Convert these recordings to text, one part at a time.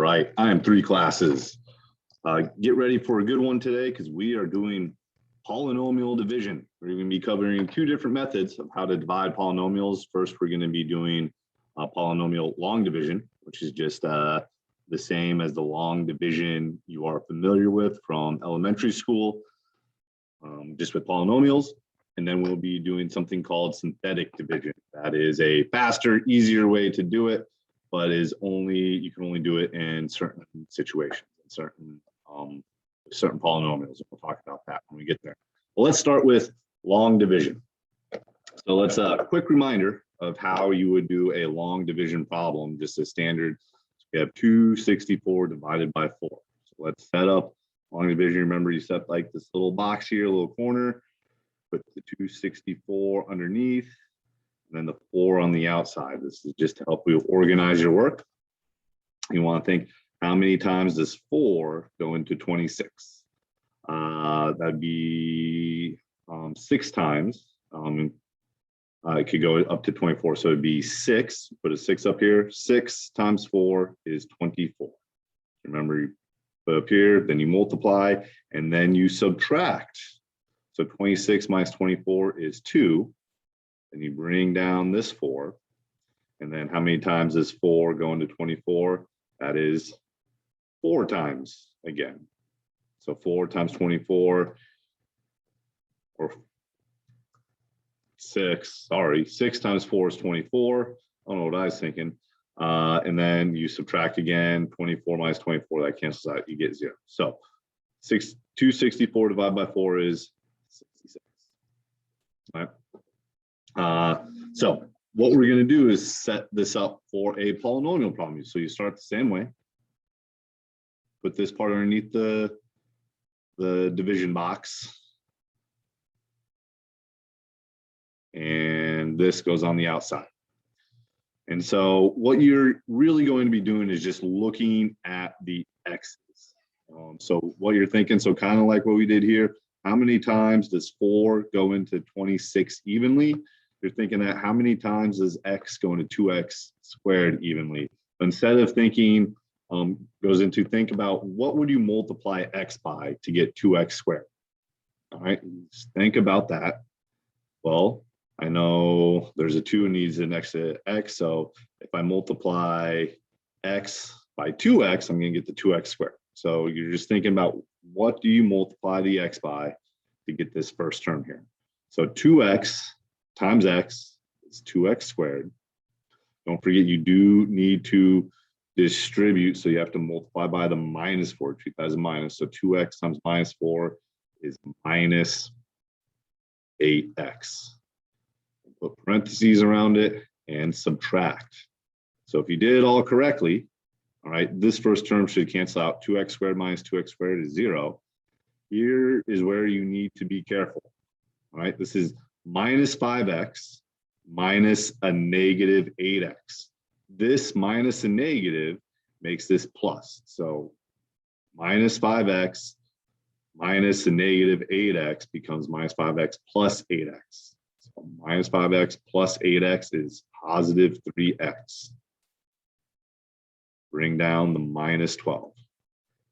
right, IM3 classes. Get ready for a good one today because we are doing polynomial division. We're going to be covering two different methods of how to divide polynomials. First, we're going to be doing polynomial long division, which is just the same as the long division you are familiar with from elementary school, just with polynomials. And then we'll be doing something called synthetic division. That is a faster, easier way to do it, but you can only do it in certain situations, certain polynomials. We'll talk about that when we get there. Well, let's start with long division. So let's quick reminder of how you would do a long division problem, just a standard. We have 264 divided by 4. So let's set up long division. Remember, you set like this little box here, a little corner, put the 264 underneath, and then the 4 on the outside. This is just to help you organize your work. You want to think, how many times does 4 go into 26? That'd be 6 times. It could go up to 24, so it'd be 6. Put a 6 up here. 6 times 4 is 24. Remember, you put up here, then you multiply, and then you subtract. So 26 minus 24 is 2. And you bring down this 4. And then how many times does 4 go into 24? That is 4 times again. So 4 times 24, or 6 times 4 is 24. I don't know what I was thinking. And then you subtract again, 24 minus 24, that cancels out, you get 0. So 264 divided by 4 is 66. All right. So what we're going to do is set this up for a polynomial problem. So you start the same way. Put this part underneath the division box. And this goes on the outside. And so what you're really going to be doing is just looking at the x's. So what you're thinking, so kind of like what we did here, how many times does 4 go into 26 evenly? You're thinking that how many times does x go into 2x squared evenly? But instead of thinking, think about what would you multiply x by to get 2x squared? All right, just think about that. Well, I know there's a 2 needs an next to x, so if I multiply x by 2x, I'm going to get the 2x squared. So you're just thinking about what do you multiply the x by to get this first term here. So 2x times x is 2x squared. Don't forget, you do need to distribute, so you have to multiply by the minus 4, treat that as a minus. So 2x times minus 4 is minus 8x. Put parentheses around it and subtract. So if you did it all correctly, all right, this first term should cancel out. 2x squared minus 2x squared is 0. Here is where you need to be careful. All right, this is minus 5x minus a negative 8x. This minus a negative makes this plus. So minus 5x minus a negative 8x becomes minus 5x plus 8x. So minus 5x plus 8x is positive 3x. Bring down the minus 12.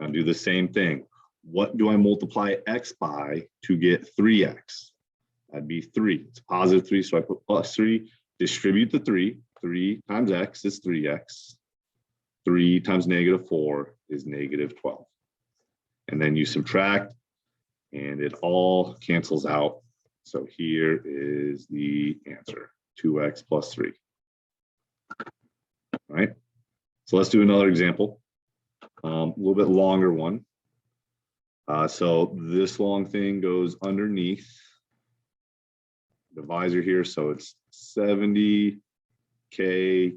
Now do the same thing. What do I multiply x by to get 3x? That'd be 3. It's positive 3, so I put plus 3. Distribute the 3. 3 times x is 3x. 3 times negative 4 is negative 12. And then you subtract, and it all cancels out. So here is the answer, 2x plus 3. All right. So let's do another example, a little bit longer one. So this long thing goes underneath the divisor here. So it's 70k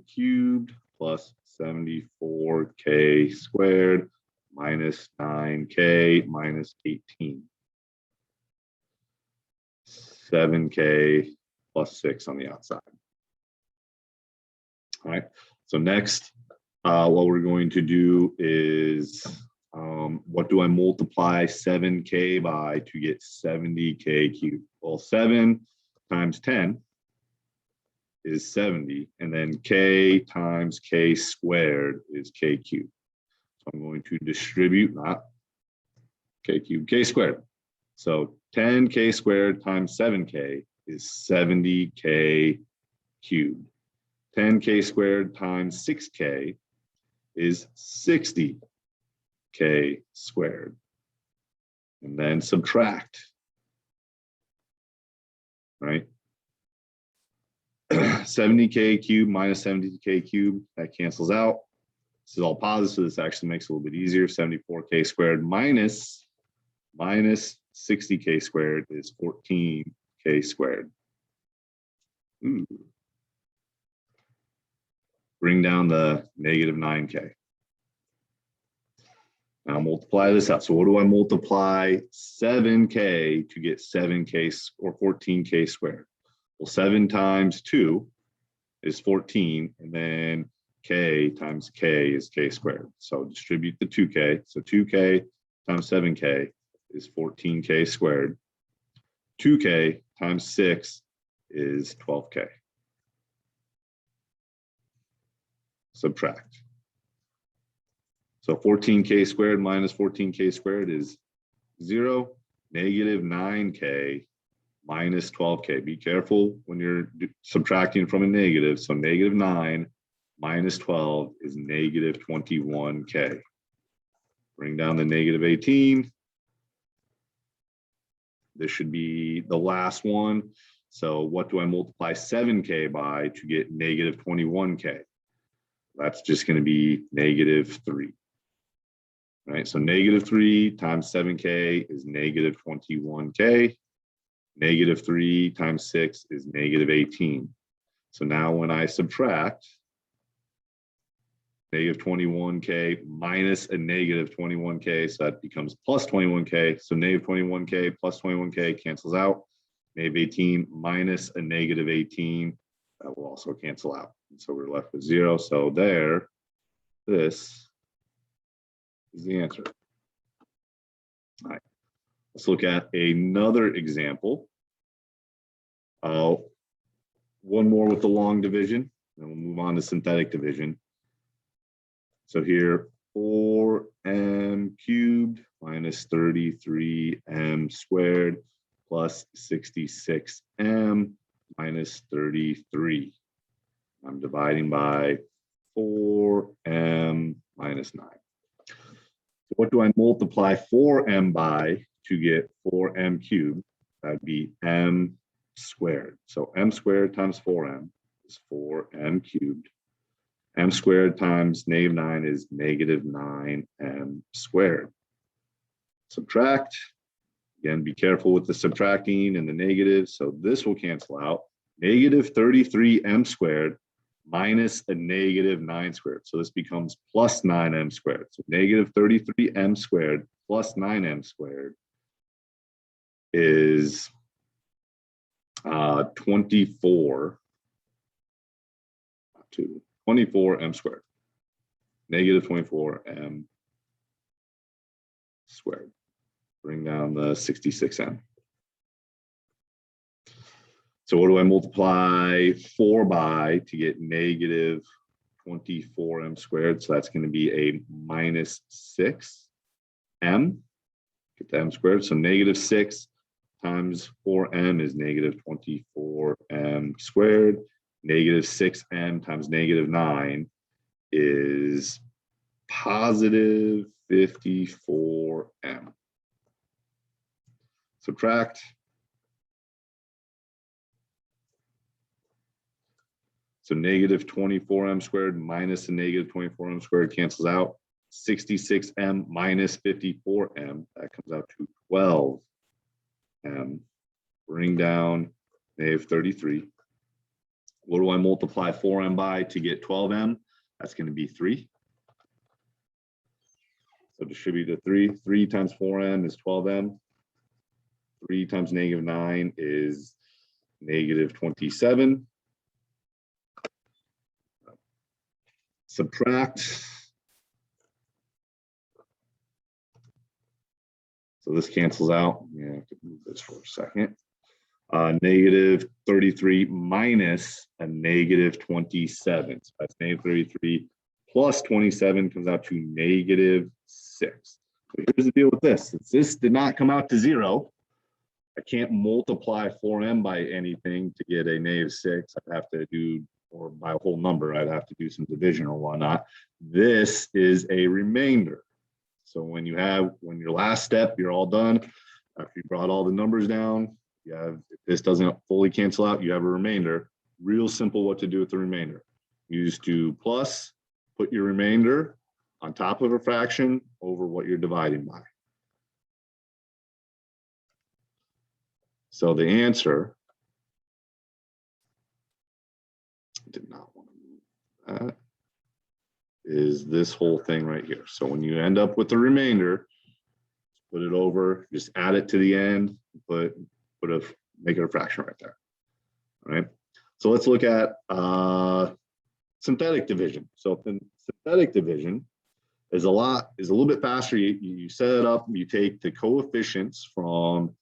cubed plus 74k squared minus 9k minus 18. 7k plus 6 on the outside. All right. So next, what we're going to do is, what do I multiply 7k by to get 70k cubed? Well, 7 times 10 is 70, and then k times k squared is k cubed. So I'm going to distribute, not k cubed, k squared. So 10k squared times 7k is 70k cubed. 10k squared times 6k is 60k squared. And then subtract, right? 70k cubed minus 70k cubed, that cancels out. This is all positive, so this actually makes it a little bit easier. 74k squared minus 60k squared is 14k squared. Ooh. Bring down the negative 9k. Now multiply this out. So what do I multiply 7k to get 7k or 14k squared? Well, 7 times 2 is 14, and then k times k is k squared. So distribute the 2k. So 2k times 7k is 14k squared. 2k times 6 is 12k. Subtract. So 14k squared minus 14k squared is 0. Negative 9k minus 12k. Be careful when you're subtracting from a negative. So negative 9 minus 12 is negative 21k. Bring down the negative 18. This should be the last one. So what do I multiply 7k by to get negative 21k? That's just going to be negative 3. Right, so negative 3 times 7k is negative 21k. Negative 3 times 6 is negative 18. So now when I subtract negative 21k minus a negative 21k, so that becomes plus 21k. So negative 21k plus 21k cancels out. Negative 18 minus a negative 18, that will also cancel out. And so we're left with 0. So there, this is the answer. All right, let's look at another example. One more with the long division, and we'll move on to synthetic division. So here, 4m cubed minus 33m squared plus 66m minus 33. I'm dividing by 4m minus 9. So what do I multiply 4m by to get 4m cubed? That'd be m squared. So m squared times 4m is 4m cubed. M squared times negative 9 is negative 9m squared. Subtract. Again, be careful with the subtracting and the negative. So this will cancel out. Negative 33m squared minus a negative 9 squared. So this becomes plus 9m squared. So negative 33m squared plus 9m squared is 24m squared. Negative 24m squared. Bring down the 66m. So what do I multiply 4 by to get negative 24m squared? So that's going to be a minus 6m. Get the m squared. So negative 6 times 4m is negative 24m squared. Negative 6m times negative 9 is positive 54m. Subtract. So negative 24m squared minus a negative 24m squared cancels out. 66m minus 54m, that comes out to 12m. Bring down negative 33. What do I multiply 4m by to get 12m? That's going to be 3. So distribute the 3. 3 times 4m is 12m. 3 times negative 9 is negative 27. Subtract. So this cancels out. Yeah, I have to move this for a second. Negative 33 minus a negative 27. So that's negative 33 plus 27 comes out to -6. So here's the deal with this. Since this did not come out to 0, I can't multiply 4m by anything to get a -6. I'd have to do, or by a whole number, I'd have to do some division or whatnot. This is a remainder. So when your last step, you're all done, after you brought all the numbers down, you have, if this doesn't fully cancel out, you have a remainder. Real simple what to do with the remainder. Use to plus, put your remainder on top of a fraction over what you're dividing by. So the answer, did not want to move that, is this whole thing right here. So when you end up with the remainder, put it over, just add it to the end, make it a fraction right there. All right. So let's look at synthetic division. So synthetic division is a little bit faster. You set it up, you take the coefficients from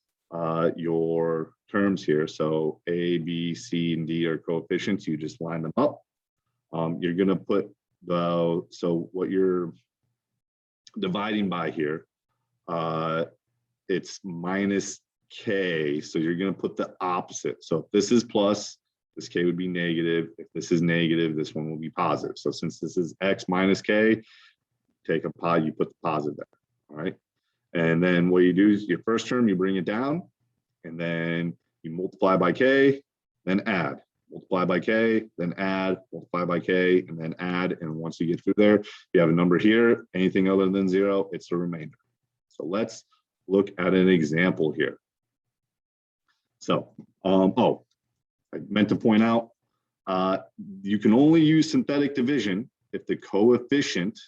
your terms here. So A, B, C, and D are coefficients. You just line them up. You're going to put so what you're dividing by here, it's minus K. So you're going to put the opposite. So if this is plus, this K would be negative. If this is negative, this one will be positive. So since this is X minus K, you put the positive there. All right. And then what you do is your first term, you bring it down, and then you multiply by K, then add. Multiply by K, then add, multiply by K, and then add. And once you get through there, you have a number here, anything other than 0, it's a remainder. So let's look at an example here. So, I meant to point out, you can only use synthetic division if the coefficient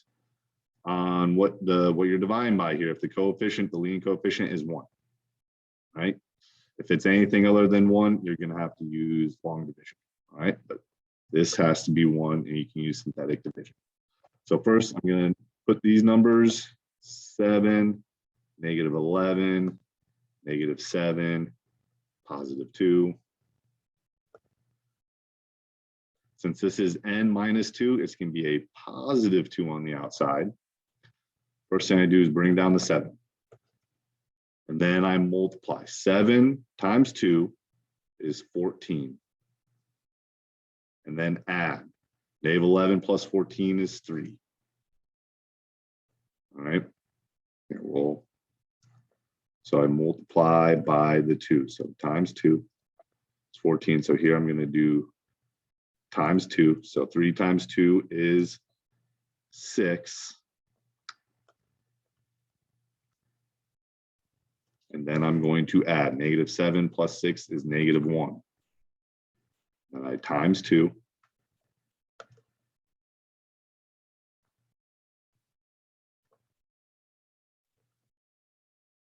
on what you're dividing by here, if the coefficient, the leading coefficient is 1, right? If it's anything other than 1, you're going to have to use long division, all right? But this has to be 1, and you can use synthetic division. So first, I'm going to put these numbers: 7, -11, -7, +2. Since this is n minus 2, it's going to be a +2 on the outside. First thing I do is bring down the 7. And then I multiply. 7 times 2 is 14. And then add. -11 plus 14 is 3. All right. So I multiply by the 2. So times 2 is 14. So here I'm going to do times 2. So 3 times 2 is 6. And then I'm going to add. -7 plus 6 is -1. And I times 2.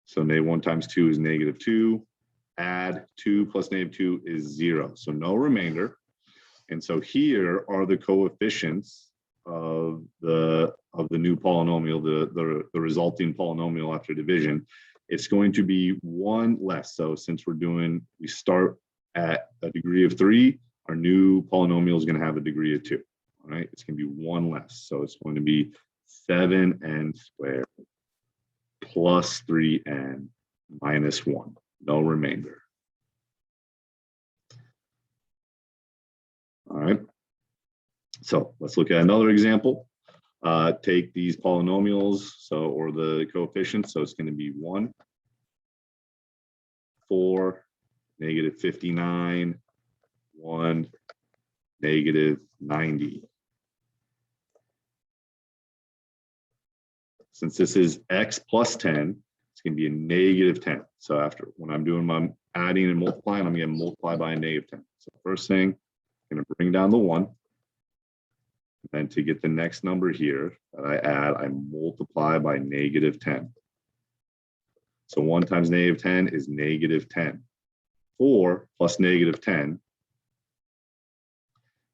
So -1 times 2 is -2. Add 2 plus -2 is 0. So no remainder. And so here are the coefficients of the new polynomial, the resulting polynomial after division. It's going to be 1 less. So since we start at a degree of 3, our new polynomial is going to have a degree of 2. All right, it's going to be 1 less. So it's going to be 7n squared plus 3n minus 1. No remainder. All right. So let's look at another example. Take these polynomials, or the coefficients. So it's going to be 1, 4, -59, 1, -90. Since this is x plus 10, it's going to be a -10. So when I'm doing my adding and multiplying, I'm going to multiply by a -10. So first thing, I'm going to bring down the 1. And to get the next number here that I add, I multiply by -10. So 1 times -10 is -10. 4 plus -10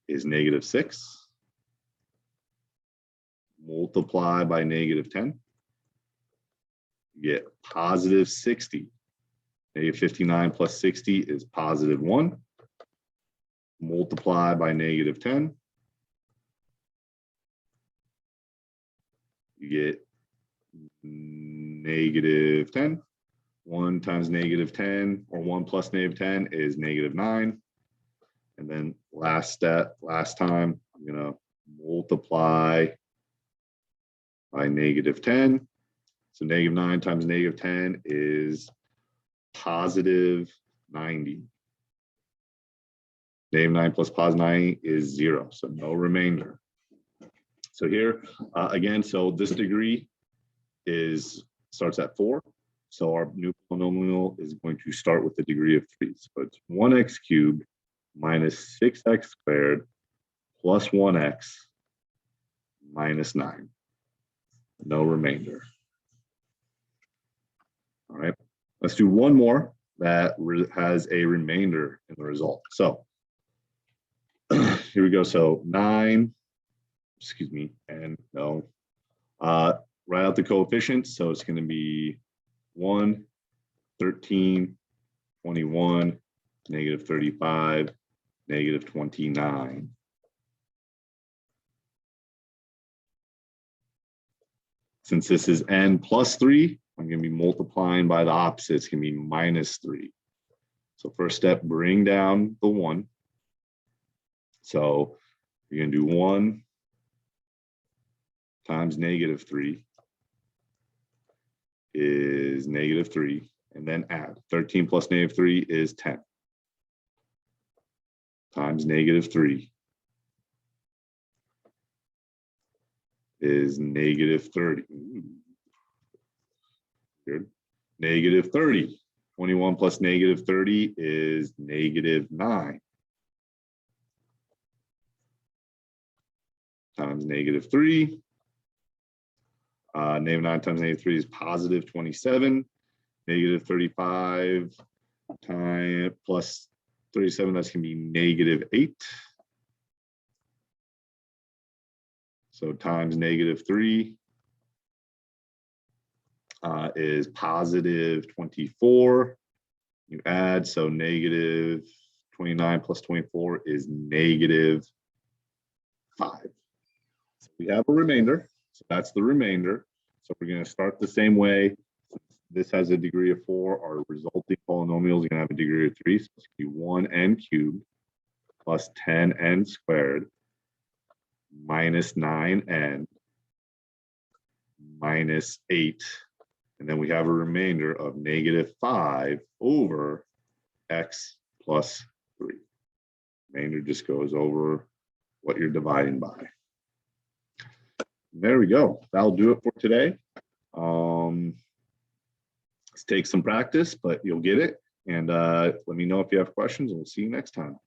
is -6. Multiply by -10. You get +60. -59 plus 60 is +1. Multiply by -10. you get negative 10. 1 times negative 10, or 1 plus negative 10 is negative 9. And then last time, I'm going to multiply by negative 10. So negative 9 times negative 10 is positive 90. Negative 9 plus positive 90 is 0, so no remainder. So here, again, so this degree starts at 4. So our new polynomial is going to start with the degree of 3. So it's 1x cubed minus 6x squared plus 1x minus 9. No remainder. All right, let's do one more that has a remainder in the result. So here we go. So 9, excuse me, and no, write out the coefficients. So it's going to be 1, 13, 21, negative 35, negative 29. Since this is n plus 3, I'm going to be multiplying by the opposite. It's going to be minus 3. So first step, bring down the 1. So you're going to do 1 times negative 3 is negative 3, and then add. 13 plus negative 3 is 10 times negative 3 is negative 30. Good. Negative 30. 21 plus negative 30 is negative 9 times negative 3. Negative 9 times negative 3 is positive 27. Negative 35 plus 37, that's going to be negative 8. So times negative 3 is positive 24. You add, so negative 29 plus 24 is negative 5. So we have a remainder. So that's the remainder. So we're going to start the same way. This has a degree of 4. Our resulting polynomial is going to have a degree of 3. So it's going to be 1n cubed plus 10n squared minus 9n minus 8. And then we have a remainder of negative 5 over x plus 3. Remainder just goes over what you're dividing by. There we go. That'll do it for today. Let's take some practice, but you'll get it. And let me know if you have questions, and we'll see you next time.